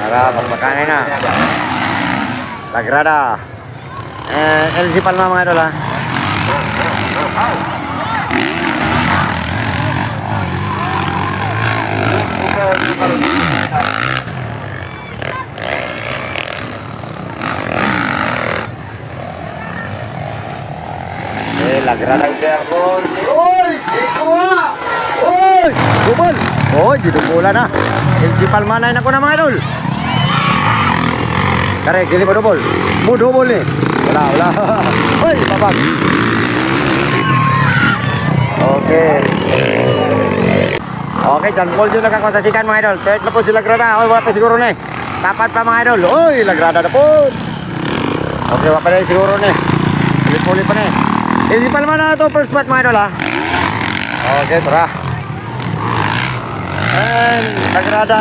Para magpakain na. Lagrada. LG Palma mga idol ha. Lagrada Interpol. Oy! Ikaw! Oy! Gubol! Oy, didumbola na. LG Palma na ako na mga idol. Kare, gili mo double. Mo double ni. Wala. Oy, babag. Okay. Okay, John Paul yung nagkakonsasikan mga idol. Third na po si Lagrada. Oy, wala pa siguro ni. Tapat pa mga idol. Oy, Lagrada na po. Okay, wala pa na siguro ni. Ulit-ulit pa ni. LG Palma na ito. First spot mga idol ha. Okay, tara. And Lagrada.